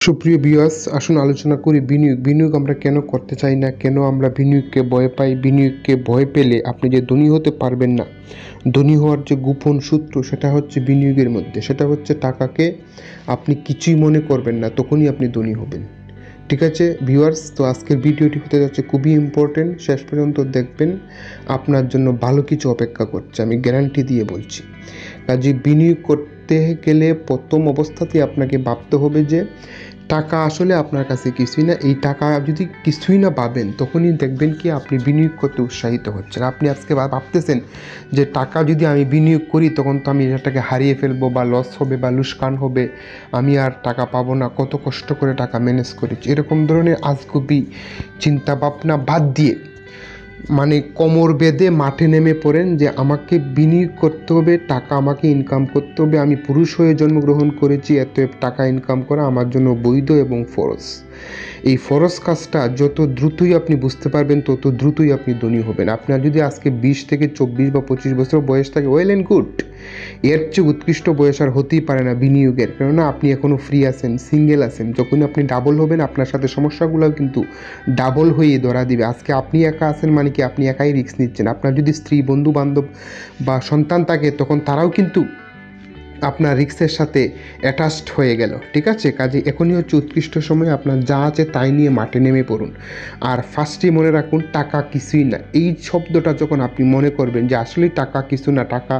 সুপ্রিয় ভিউয়ার্স, আসুন আলোচনা করি বিনিয়োগ আমরা কেন করতে চাই না, কেন আমরা বিনিয়োগকে ভয় পাই। বিনিয়োগকে ভয় পেলে আপনি যে ধনী হতে পারবেন না। ধনী হওয়ার যে গোপন সূত্র সেটা হচ্ছে বিনিয়োগের মধ্যে, সেটা হচ্ছে টাকাকে আপনি কিছুই মনে করবেন না, তখনই আপনি ধনী হবেন। ঠিক আছে ভিউয়ার্স, তো আজকের ভিডিওটি হতে যাচ্ছে খুবই ইম্পর্টেন্ট, শেষ পর্যন্ত দেখবেন, আপনার জন্য ভালো কিছু অপেক্ষা করছে, আমি গ্যারান্টি দিয়ে বলছি। কাজে বিনিয়োগ করতে গেলে প্রথম অবস্থাতেই আপনাকে ভাবতে হবে যে টাকা আসলে আপনার কাছে কিছুই না। এই টাকা যদি কিছুই না পাবেন, তখনই দেখবেন কি আপনি বিনিয়োগ করতে উৎসাহিত হচ্ছেন। আপনি আজকে ভাবতেছেন যে টাকা যদি আমি বিনিয়োগ করি তখন তো আমি এটাকে হারিয়ে ফেলবো, বা লস হবে, বা লুসকান হবে, আমি আর টাকা পাবো না, কত কষ্ট করে টাকা ম্যানেজ করেছি, এরকম ধরনের আজগুবি চিন্তা ভাবনা বাদ দিয়ে মানে কোমর বেঁধে মাঠে নেমে পড়েন যে আমাকে বিনিয়োগ করতে হবে, টাকা আমাকে ইনকাম করতে হবে। আমি পুরুষ হয়ে জন্মগ্রহণ করেছি, এত টাকা ইনকাম করা আমার জন্য বৈধ এবং ফরজ। এই ফরজ কাজটা যত দ্রুতই আপনি বুঝতে পারবেন, তত দ্রুতই আপনি ধনী হবেন। আপনার যদি আজকে 20 থেকে 24 বা 25 বছর বয়স থাকে, ওয়েল অ্যান্ড গুড। এর চেয়ে উৎকৃষ্ট বয়স আর হতেই পারে না বিনিয়োগের, কেননা আপনি এখনও ফ্রি আছেন, সিঙ্গেল আছেন। যখন আপনি ডাবল হবেন, আপনার সাথে সমস্যাগুলোও কিন্তু ডাবল হয়ে ধরা দিবে। আজকে আপনি একা আছেন মানে কি আপনি একাই রিস্ক নিচ্ছেন। আপনার যদি স্ত্রী, বন্ধু বান্ধব বা সন্তান থাকে, তখন তারাও কিন্তু আপনার রিস্কের সাথে অ্যাটাচড হয়ে গেল। ঠিক আছে, কাজে এখনই হচ্ছে উৎকৃষ্ট সময়, আপনার যা আছে তাই নিয়ে মাঠে নেমে পড়ুন। আর ফার্স্টেই মনে রাখুন, টাকা কিছুই না। এই শব্দটা যখন আপনি মনে করবেন যে আসলেই টাকা কিছু না, টাকা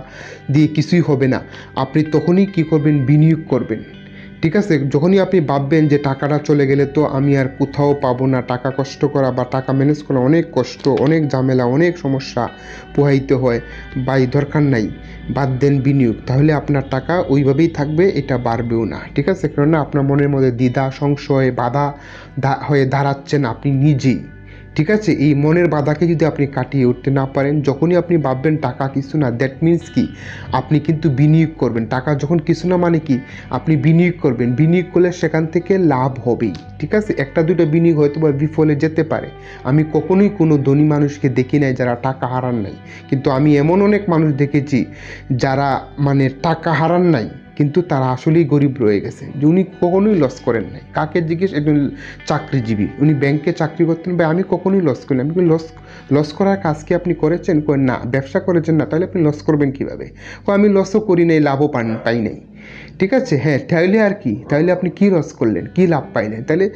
দিয়ে কিছুই হবে না, আপনি তখনই কী করবেন, বিনিয়োগ করবেন। ঠিক আছে, যখনই আপনি ভাববেন যে টাকাটা চলে গেলে তো আমি আর কোথাও পাবো না, টাকা কষ্ট করা বা টাকা ম্যানেজ করা অনেক কষ্ট, অনেক ঝামেলা, অনেক সমস্যা পোহাইতে হয়, বা এই দরকার নাই, বাদ দেন বিনিয়োগ। তাহলে আপনার টাকা ওইভাবেই থাকবে, এটা বাড়বেও না। ঠিক আছে, কেননা আপনার মনের মধ্যে দ্বিধা, সংশয়, বাধা হয়ে দাঁড়াচ্ছেন আপনি নিজেই। ঠিক আছে, এই মনের বাধাকে যদি আপনি কাটিয়ে উঠতে না পারেন, যখনই আপনি ভাববেন টাকা কিছু না, দ্যাট মিন্স কি আপনি কিন্তু বিনিয়োগ করবেন। টাকা যখন কিছু না মানে কি আপনি বিনিয়োগ করবেন। বিনিয়োগ করলে সেখান থেকে লাভ হবেই। ঠিক আছে, একটা দুটো বিনিয়োগ হয়তো বা বিফলে যেতে পারে। আমি কখনোই কোনো ধনী মানুষকে দেখি নাই যারা টাকা হারান নাই, কিন্তু আমি এমন অনেক মানুষ দেখেছি যারা মানে টাকা হারান নাই, কিন্তু তারা আসলেই গরিব রয়ে গেছে, যে উনি কখনোই লস করেন নাই। কাকে জিজ্ঞেস, একজন চাকরিজীবী, উনি ব্যাংকে চাকরি করতেন, বা আমি কখনোই লস করি না। আমি লস করার কাজ কি আপনি করেছেন? না। ব্যবসা করেছেন? না। তাহলে আপনি লস করবেন কীভাবে? আমি লসও করি নাই, লাভও পাই নাই। ঠিক আছে, হ্যাঁ, তাহলে আর কি, তাহলে আপনি কী লস করলেন, কী লাভ পাইলেন? তাহলে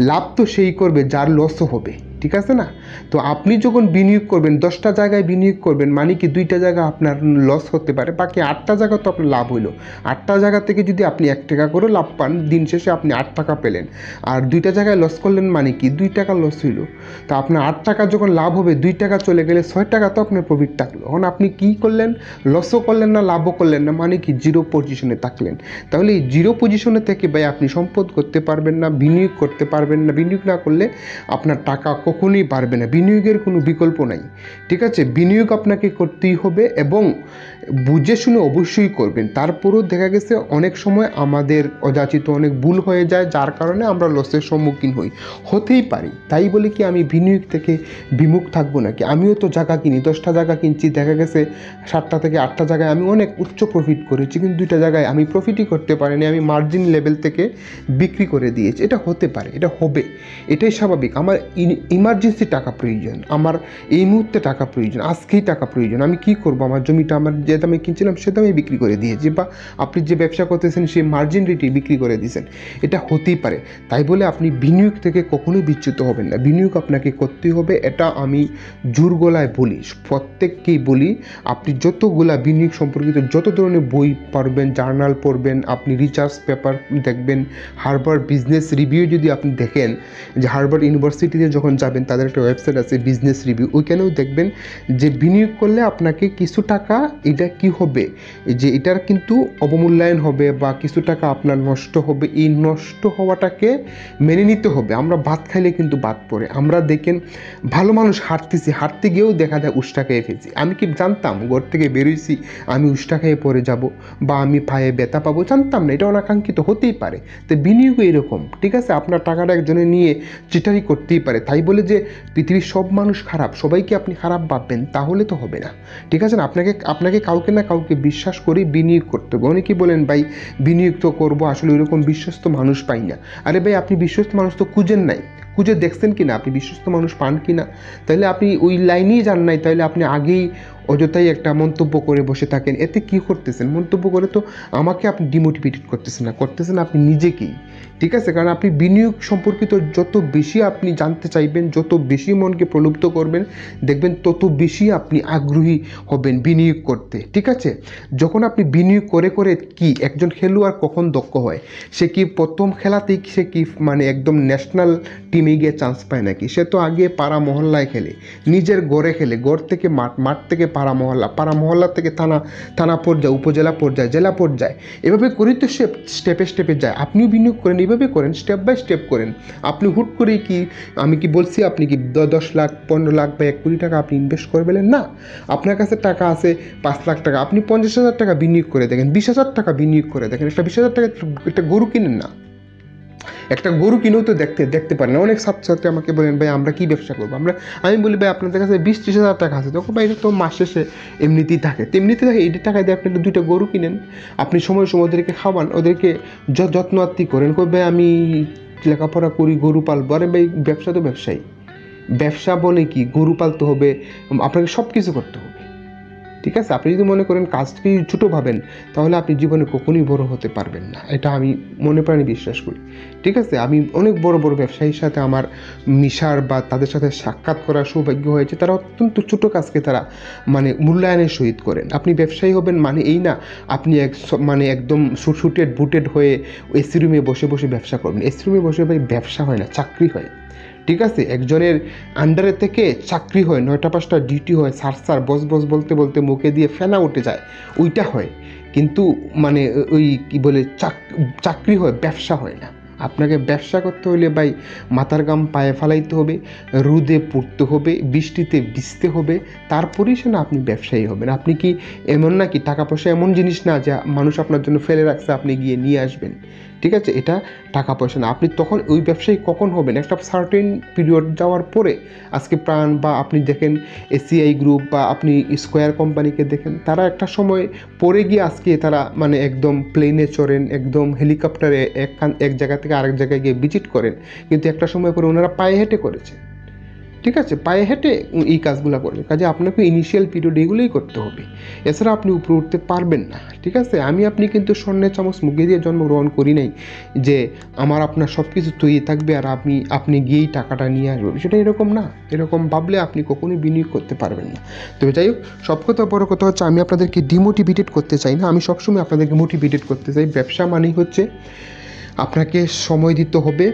লাভ তো সেই করবে যার লসও হবে। ঠিক আছে না? তো আপনি যখন বিনিয়োগ করবেন, 10টা জায়গায় বিনিয়োগ করবেন, মানে কি 2টা জায়গা আপনার লস হতে পারে, বাকি 8টা জায়গা তো আপনার লাভ হইলো। 8টা জায়গা থেকে যদি আপনি 1 টাকা করে লাভ পান, দিন শেষে আপনি 8 টাকা পেলেন। আর 2টা জায়গায় লস করলেন মানে কি 2 টাকা লস হইলো। তো আপনার 8 টাকা যখন লাভ হবে, 2 টাকা চলে গেলে 6 টাকা তো আপনার প্রফিট থাকলো। এখন আপনি কী করলেন? লসও করলেন না, লাভও করলেন না, মানে কি জিরো পজিশনে থাকলেন। তাহলে এই জিরো পজিশনে থেকে ভাই আপনি সম্পদ করতে পারবেন না, বিনিয়োগ করতে পারবেন না। বিনিয়োগ না করলে আপনার টাকা কখনোই বাড়বে না। বিনিয়োগের কোনো বিকল্প নাই। ঠিক আছে, বিনিয়োগ আপনাকে করতেই হবে, এবং বুঝে শুনে অবশ্যই করবেন। তারপরেও দেখা গেছে অনেক সময় আমাদের অযাচিত অনেক ভুল হয়ে যায়, যার কারণে আমরা লসের সম্মুখীন হতেই পারি। তাই বলে কি আমি বিনিয়োগ থেকে বিমুখ থাকবো নাকি? আমিও তো জায়গা কিনি, 10টা জায়গা কিনছি, দেখা গেছে 7টা থেকে 8টা জায়গায় আমি অনেক উচ্চ প্রফিট করেছি, কিন্তু 2টা জায়গায় আমি প্রফিটই করতে পারিনি, আমি মার্জিন লেভেল থেকে বিক্রি করে দিয়েছি। এটা হতে পারে, এটা হবে, এটাই স্বাভাবিক। আমার ইমার্জেন্সি টাকা প্রয়োজন, আমার এই মুহূর্তে টাকা প্রয়োজন, আজকেই টাকা প্রয়োজন। আমি কি করব? আমার জমিটা আমার যে দামে কিনছিলাম সে দামে বিক্রি করে দিয়েছি, বা আপনি যে ব্যবসা করতেছেন সেই মার্জিন রেটে বিক্রি করে দিয়েছেন। এটা হতেই পারে। তাই বলে আপনি বিনিয়োগ থেকে কখনোই বিচ্যুত হবেন না। বিনিয়োগ আপনাকে করতেই হবে, এটা আমি জোর গলায় বলি, প্রত্যেককেই বলি। আপনি যতগুলা বিনিয়োগ সম্পর্কিত যত ধরনের বই পড়বেন, জার্নাল পড়বেন, আপনি রিসার্চ পেপার দেখবেন, হার্ভার্ড বিজনেস রিভিউ যদি আপনি দেখেন, যে হার্ভার্ড ইউনিভার্সিটিতে যখন যাবেন তাদের একটা ওয়েবসাইট আছে বিজনেস রিভিউ, ওইখানেও দেখবেন যে বিনিয়োগ করলে আপনাকে কিছু টাকা, এটা কি হবে, যে এটার কিন্তু অবমূল্যায়ন হবে, বা কিছু টাকা আপনার নষ্ট হবে। এই নষ্ট হওয়াটাকে মেনে নিতে হবে। আমরা ভাত খাইলে কিন্তু ভাত পড়ে। আমরা দেখেন ভালো মানুষ হাঁটতে গিয়েও দেখা যায় উষ্টা খেয়ে ফেলছি। আমি কি জানতাম ঘর থেকে বেরোইছি আমি উষ্টা খেয়ে পড়ে যাব, বা আমি পায়ে ব্যথা পাবো? জানতাম না। এটা অনাকাঙ্ক্ষিত হতেই পারে। তো বিনিয়োগ এরকম। ঠিক আছে, আপনার টাকাটা একজনে নিয়ে চিটারি করতেই পারে। তাই বলে যে পৃথিবীর সব মানুষ খারাপ, সবাইকে আপনি খারাপ ভাববেন, তাহলে তো হবে না। ঠিক আছে না? আপনাকে কাউকে না কাউকে বিশ্বাস করে বিনিয়োগ করতে হবে। অনেকেই বলেন ভাই বিনিয়োগ তো করবো, আসলে ওইরকম বিশ্বস্ত মানুষ পাই না। আরে ভাই আপনি বিশ্বস্ত মানুষ তো খুঁজেন নাই, খুঁজে দেখছেন কি না আপনি বিশ্বস্ত মানুষ পান কি না? তাহলে আপনি ওই লাইনেই যান নাই, তাহলে আপনি আগেই অযথাই একটা মন্তব্য করে বসে থাকেন। এতে কি করতেছেন? মন্তব্য করে তো আমাকে আপনি ডিমোটিভেটেড করতেছেন না, করতেছেন আপনি নিজেকেই। ঠিক আছে, কারণ আপনি বিনিয়োগ সম্পর্কিত যত বেশি আপনি জানতে চাইবেন, যত বেশি মনকে প্রলুব্ধ করবেন, দেখবেন তত বেশি আপনি আগ্রহী হবেন বিনিয়োগ করতে। ঠিক আছে, যখন আপনি বিনিয়োগ করে করে কি একজন খেলোয়াড় কখন দক্ষ হয়? সে কি প্রথম খেলাতেই সে কি মানে একদম ন্যাশনাল টিমে গিয়ে চান্স পায় নাকি? সে তো আগে পাড়া মহল্লায় খেলে, নিজের গড়ে খেলে, গড় থেকে মাঠ, মাঠ থেকে পাড়া মহল্লা, পাড়া মহল্লা থেকে থানা, থানা পর্যায়ে, উপজেলা পর্যায়ে, জেলা পর্যায়ে, এভাবে করেই তো সে স্টেপে স্টেপে যায়। আপনিও বিনিয়োগ করেন, এইভাবে করেন, স্টেপ বাই স্টেপ করেন। আপনি হুট করেই কি, আমি কি বলছি আপনি কি 10 লাখ 15 লাখ বা 1 কোটি টাকা আপনি ইনভেস্ট করে ফেলেন না। আপনার কাছে টাকা আছে 5 লাখ টাকা, আপনি 50,000 টাকা বিনিয়োগ করে দেখেন, 20,000 টাকা বিনিয়োগ করে দেখেন। একটা 20,000 টাকা একটা গরু কিনেন না, একটা গরু কিনেও তো দেখতে পারেন। অনেক ছাত্রছাত্রী আমাকে বলেন ভাই আমরা কি ব্যবসা করবো? আমি বলি ভাই আপনাদের কাছে 20-30 হাজার টাকা আছে, তখন ভাই এটা তো মাস শেষে এমনিতেই থাকে, এই টাকা দিয়ে আপনি 2টা গরু কিনেন, আপনি সময় সময় ওদেরকে খাওয়ান, ওদেরকে যত্ন আত্তি করেন। কই ভাই আমি লেখাপড়া করি, গরু পালবো। আরে ভাই ব্যবসা তো ব্যবসায়ী, ব্যবসা বলে কি, গরু পালতে হবে, আপনাকে সব কিছু করতে হবে। ঠিক আছে, আপনি যদি মনে করেন কাজকে ছোটো ভাবেন, তাহলে আপনি জীবনে কখনোই বড় হতে পারবেন না, এটা আমি মনে প্রাণে বিশ্বাস করি। ঠিক আছে, আমি অনেক বড় বড় ব্যবসায়ীর সাথে আমার মিশার বা তাদের সাথে সাক্ষাৎ করার সৌভাগ্য হয়েছে। তারা অত্যন্ত ছোটো কাজকে তারা মানে মূল্যায়নের সহিত করেন। আপনি ব্যবসায়ী হবেন মানে এই না আপনি মানে একদম সুটেড বুটেড হয়ে এসি রুমে বসে বসে ব্যবসা করবেন। এসি রুমে বসে ভাই ব্যবসা হয় না, চাকরি হয়। ঠিক আছে, একজনের আন্ডারে থেকে চাকরি হয়, 9টা 5টা ডিউটি হয়, স্যার বস বস বলতে বলতে মুখে দিয়ে ফেনা উঠে যায়, ওইটা হয়। কিন্তু মানে ওই কি বলে চাকরি হয়, ব্যবসা হয় না। আপনাকে ব্যবসা করতে হলে ভাই মাথার গাম পায়ে ফেলাইতে হবে, রোদে পড়তে হবে, বৃষ্টিতে ভিজতে হবে, তারপরেই সে না আপনি ব্যবসায়ী হবেন। আপনি কি এমন না কি টাকা পয়সা এমন জিনিস না যে মানুষ আপনার জন্য ফেলে রাখছে আপনি গিয়ে নিয়ে আসবেন। ঠিক আছে, এটা টাকা পয়সা না। আপনি তখন ওই ব্যবসায়ী কখন হবেন? একটা সার্টেন পিরিয়ড যাওয়ার পরে। আজকে প্রাণ বা আপনি দেখেন এসিআই গ্রুপ বা আপনি স্কোয়ার কোম্পানিকে দেখেন, তারা একটা সময় পরে গিয়ে আজকে তারা মানে একদম প্লেনে চড়েন, একদম হেলিকপ্টারে এক জায়গা থেকে আরেক জায়গায় গিয়ে ভিজিট করেন, কিন্তু একটা সময় পরে ওনারা পায়ে হেঁটে করেছে। ঠিক আছে, পায়ে হেঁটে এই কাজগুলো করবে। কাজে আপনাকে ইনিশিয়াল পিরিয়ড এগুলোই করতে হবে, এছাড়া আপনি উপরে উঠতে পারবেন না। ঠিক আছে, আপনি কিন্তু স্বর্ণের চামচ মুখে দিয়ে জন্মগ্রহণ করি নাই যে আমার আপনার সব কিছু তৈরি থাকবে আর আপনি গিয়েই টাকাটা নিয়ে আসবেন, সেটা এরকম না। এরকম ভাবলে আপনি কখনোই বিনিয়োগ করতে পারবেন না। তবে যাই হোক, সব কথা বড় কথা হচ্ছে আমি আপনাদেরকে ডিমোটিভেটেড করতে চাই না, আমি সবসময় আপনাদেরকে মোটিভেটেড করতে চাই। ব্যবসা মানেই হচ্ছে আপনাকে সময় দিতে হবে,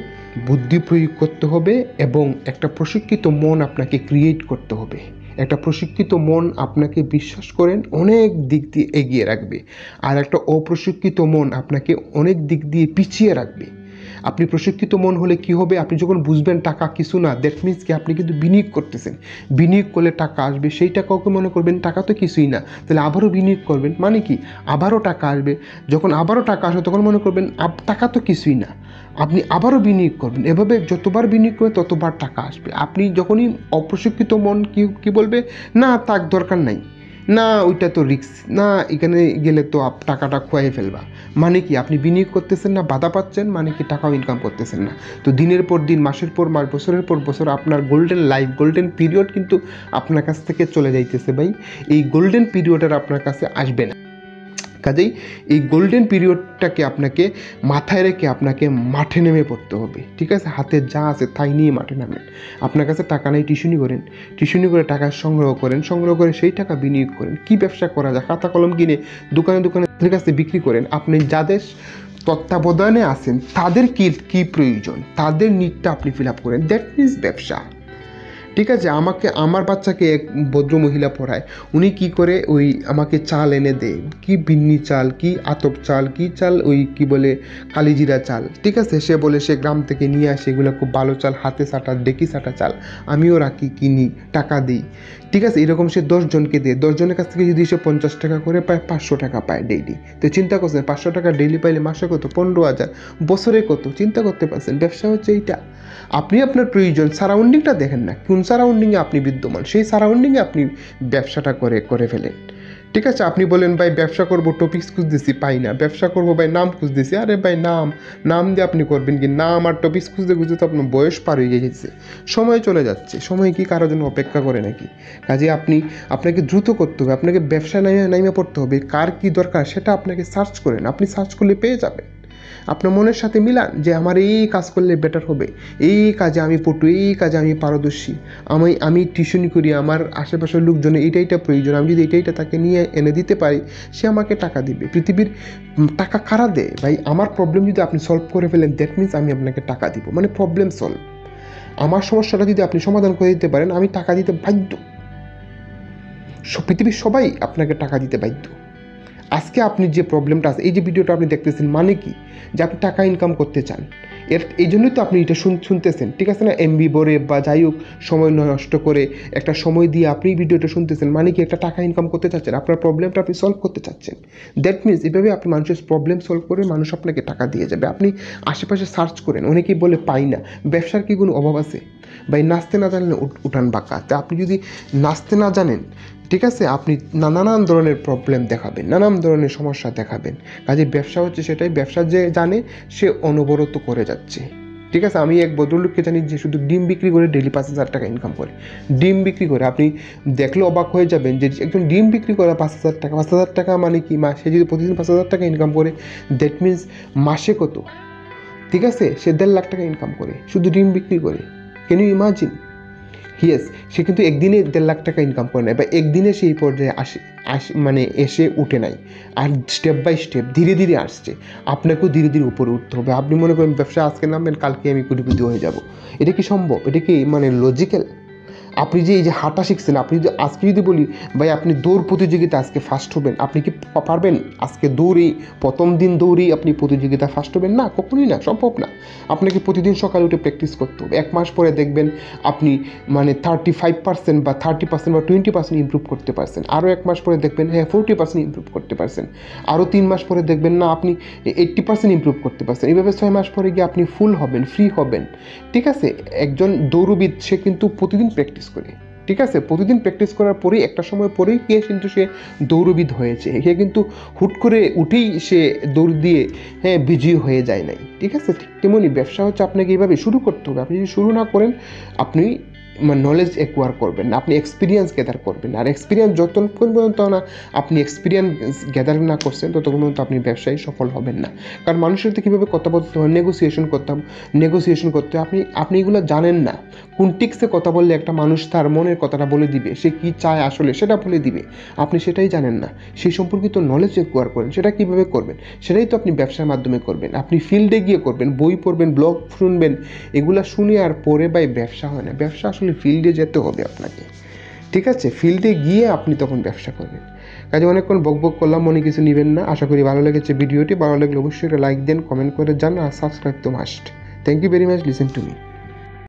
বুদ্ধি প্রয়োগ করতে হবে এবং একটা প্রশিক্ষিত মন আপনাকে ক্রিয়েট করতে হবে। একটা প্রশিক্ষিত মন আপনাকে বিশ্বাস করেন অনেক দিক দিয়ে এগিয়ে রাখবে, আর একটা অপ্রশিক্ষিত মন আপনাকে অনেক দিক দিয়ে পিছিয়ে রাখবে। আপনি প্রশিক্ষিত মন হলে কি হবে? আপনি যখন বুঝবেন টাকা কিছু না, দ্যাট মিনস কি আপনি কিন্তু বিনিয়োগ করতেছেন। বিনিয়োগ করলে টাকা আসবে, সেই টাকাকে মনে করবেন টাকা তো কিছুই না, তাহলে আবারও বিনিয়োগ করবেন, মানে কি আবারও টাকা আসবে। যখন আবারও টাকা আসবে তখন মনে করবেন টাকা তো কিছুই না, আপনি আবারও বিনিয়োগ করবেন। এভাবে যতবার বিনিয়োগ করবে ততবার টাকা আসবে। আপনি যখনই অপ্রশিক্ষিত মন কি বলবে, না তার দরকার নাই, না ওইটা তো রিস্ক, না এখানে গেলে তো টাকাটা খোয়াই ফেলবা, মানে কি আপনি বিনিয়োগ করতেছেন না, বাধা পাচ্ছেন, মানে কি টাকাও ইনকাম করতেছেন না। তো দিনের পর দিন, মাসের পর মাস, বছরের পর বছর আপনার গোল্ডেন লাইফ, গোল্ডেন পিরিয়ড কিন্তু আপনার কাছ থেকে চলে যাইতেছে ভাই। এই গোল্ডেন পিরিয়ড আর আপনার কাছে আসবে না। কাজেই এই গোল্ডেন পিরিয়ডটাকে আপনাকে মাথায় রেখে আপনাকে মাঠে নেমে পড়তে হবে। ঠিক আছে, হাতে যা আছে তাই নিয়ে মাঠে নামেন। আপনার কাছে টাকা নেই, টিউশনি করেন, টিউশনি করে টাকা সংগ্রহ করেন, সংগ্রহ করে সেই টাকা বিনিয়োগ করেন। কি ব্যবসা করা যায়? খাতা কলম কিনে দোকানে দোকানে কাছে বিক্রি করেন। আপনি যাদের তত্ত্বাবধানে আছেন তাদের কি প্রয়োজন, তাদের নিডটা আপনি ফিল আপ করেন, দ্যাট মিনস ব্যবসা। ঠিক আছে, আমার বাচ্চাকে এক ভদ্র মহিলা পড়ায়, উনি কি করে ওই আমাকে চাল এনে দেয়, কি বিন্নি চাল, কি আতপ চাল, কি চাল, ওই কি বলে কালিজিরা চাল। ঠিক আছে, সে বলে সে গ্রাম থেকে নিয়ে আসে, এগুলো খুব ভালো চাল, হাতে সাটা ডেকি সাটা চাল, আমিও রাখি, কিনি, টাকা দিই। ঠিক আছে, এরকম সে 10 জনকে দেয়, 10 জনের কাছ থেকে যদি সে 50 টাকা করে পায়, 500 টাকা পায় ডেইলি। তো চিন্তা করছেন 500 টাকা ডেইলি পাইলে মাসে কত? 15,000, বছরে কত? চিন্তা করতে পারছেন? ব্যবসা হচ্ছে এইটা। আপনি আপনার প্রয়োজন সারাউন্ডিংটা দেখেন না, কোন সারাউন্ডিংয়ে আপনি বিদ্যমান, সেই সারাউন্ডিংয়ে আপনি ব্যবসাটা করে ফেলেন। ঠিক আছে, আপনি বলেন ভাই ব্যবসা করব, টপিকস খুঁজতেছি পাই না, ব্যবসা করব ভাই নাম খুঁজতেছি। আরে ভাই নাম দিয়ে আপনি করবেন কি? নাম আর টপিকস খুঁজতে খুঁজতে তো আপনার বয়স পার হয়ে গেছে, সময় চলে যাচ্ছে। সময় কি কারোর জন্য অপেক্ষা করে নাকি? কাজে আপনাকে দ্রুত করতে হবে, আপনাকে ব্যবসা নাইমে পড়তে হবে। কার কি দরকার সেটা আপনাকে সার্চ করেন, আপনি সার্চ করলে পেয়ে যাবেন। আপনার মনের সাথে মিলান যে আমার এই কাজ করলে বেটার হবে, এই কাজে আমি পটু, এই কাজে আমি পারদর্শী, আমি টিউশনি করি, আমার আশেপাশের লোকজনের এইটা প্রয়োজন, আমি যদি এইটা তাকে নিয়ে এনে দিতে পারি, সে আমাকে টাকা দিবে। পৃথিবীর টাকা কারা দেয় ভাই? আমার প্রবলেম যদি আপনি সলভ করে ফেলেন, দ্যাট মিনস আমি আপনাকে টাকা দিব, মানে প্রবলেম সলভ। আমার সমস্যাটা যদি আপনি সমাধান করে দিতে পারেন, আমি টাকা দিতে বাধ্য। পৃথিবীর সবাই আপনাকে টাকা দিতে বাধ্য। আজকে আপনি যে প্রবলেমটা আছে, এই যে ভিডিওটা আপনি দেখতেছেন, মানে কি? যে আপনি টাকা ইনকাম করতে চান, এই জন্যই তো আপনি এটা শুনতেছেন, ঠিক আছে না? এমবি ভরে বা যাই হোক সময় নষ্ট করে একটা সময় দিয়ে আপনি ভিডিওটা শুনতেছেন, মানে কি? একটা টাকা ইনকাম করতে চাচ্ছেন, আপনার প্রবলেমটা আপনি সলভ করতে চাচ্ছেন। দ্যাট মিনস এভাবে আপনি মানুষের প্রবলেম সলভ করে মানুষ আপনাকে টাকা দিয়ে যাবে। আপনি আশেপাশে সার্চ করেন, অনেকেই বলে পাই না। ব্যবসার কি কোনো অভাব আছে ভাই? নাচতে না জানলে উঠান বাঁকা। তা আপনি যদি নাচতে না জানেন, ঠিক আছে, আপনি নানান ধরনের প্রবলেম দেখাবেন, নানান ধরনের সমস্যা দেখাবেন। কাজে ব্যবসা হচ্ছে সেটাই, ব্যবসা যে জানে সে অনবরত করে যাচ্ছে। ঠিক আছে, আমি এক ভদ্রলোককে জানি যে শুধু ডিম বিক্রি করে ডেলি 5,000 টাকা ইনকাম করে। ডিম বিক্রি করে, আপনি দেখলে অবাক হয়ে যাবেন যে একজন ডিম বিক্রি করে 5,000 টাকা। 5,000 টাকা মানে কি? সে যদি প্রতিদিন 5,000 টাকা ইনকাম করে, দ্যাট মিনস মাসে কত? ঠিক আছে, সে 1.5 লাখ টাকা ইনকাম করে শুধু ডিম বিক্রি করে। Can you imagine? ইয়েস, সে কিন্তু একদিনে 1.5 লাখ টাকা ইনকাম করে নেয়, বা একদিনে সেই পর্যায়ে মানে এসে উঠে নাই। আর স্টেপ বাই স্টেপ ধীরে ধীরে আসছে। আপনাকেও ধীরে ধীরে উপরে উঠতে হবে। আপনি মনে করেন ব্যবসা আজকে নামবেন, কালকে আমি কোটিপতি হয়ে যাব, এটা কি সম্ভব? এটা কি মানে লজিক্যাল? আপনি যে এই যে হাঁটা শিখছেন, আপনি যদি আজকে যদি বলি ভাই আপনি দৌড় প্রতিযোগিতা আজকে ফার্স্ট হবেন, আপনি কি পারবেন? আজকে দৌড়েই প্রথম দিন দৌড়েই আপনি প্রতিযোগিতা ফার্স্ট হবেন না, কখনোই না, সম্ভব না। আপনাকে প্রতিদিন সকালে উঠে প্র্যাকটিস করতে হবে। 1 মাস পরে দেখবেন আপনি মানে 35% বা 30% বা 20% ইমপ্রুভ করতে পারছেন। আরও 1 মাস পরে দেখবেন হ্যাঁ 40% ইমপ্রুভ করতে পারছেন। আরও 3 মাস পরে দেখবেন না আপনি 80% ইমপ্রুভ করতে পারছেন। এইভাবে 6 মাস পরে গিয়ে আপনি ফুল হবেন, ফ্রি হবেন। ঠিক আছে, একজন দৌড়বিদ সে কিন্তু প্রতিদিন প্র্যাকটিস করে। ঠিক আছে, প্রতিদিন প্র্যাকটিস করার পরেই একটা সময় পরেই কিন্তু সে দৌড়বিদ হয়েছে। সে কিন্তু হুট করে উঠেই সে দৌড় দিয়ে বিজয়ী হয়ে যায় নাই। ঠিক আছে, ঠিক তেমনই ব্যবসা হচ্ছে, আপনাকে এইভাবে শুরু করতে হবে। আপনি যদি শুরু না করেন, আপনি নলেজ অ্যাকোয়ার করবেন না, আপনি এক্সপিরিয়েন্স গ্যাদার করবেন। আর এক্সপিরিয়েন্স যতক্ষণ পর্যন্ত না আপনি এক্সপিরিয়েন্স গ্যাদার না করছেন, ততক্ষণ পর্যন্ত আপনি ব্যবসায়ী সফল হবেন না। কারণ মানুষের সাথে কীভাবে কথা বলতে হয়, নেগোসিয়েশন করতে আপনি এগুলো জানেন না। কোন টিক্সে কথা বললে একটা মানুষ তার মনের কথাটা বলে দিবে, সে কী চায় আসলে সেটা বলে দিবে, আপনি সেটাই জানেন না। সেই সম্পর্কিত নলেজ অ্যাকোয়ার করেন। সেটা কীভাবে করবেন? সেটাই তো আপনি ব্যবসার মাধ্যমে করবেন। আপনি ফিল্ডে গিয়ে করবেন, বই পড়বেন, ব্লগ শুনবেন, এগুলা শুনে আর পরে ব্যবসা হয় না। ব্যবসা আসলে ফিল্ডে যেতে হবে আপনাকে। ঠিক আছে, ফিল্ডে গিয়ে আপনি তখন ব্যবসা করবেন। কাজে অনেকক্ষণ বকবক করলাম, মনে কিছু নেবেন না। আশা করি ভালো লেগেছে ভিডিওটি। ভালো লাগলে অবশ্যই একটা লাইক দেন, কমেন্ট করে যান, আর সাবস্ক্রাইব তো must. Thank you very much, listen to me.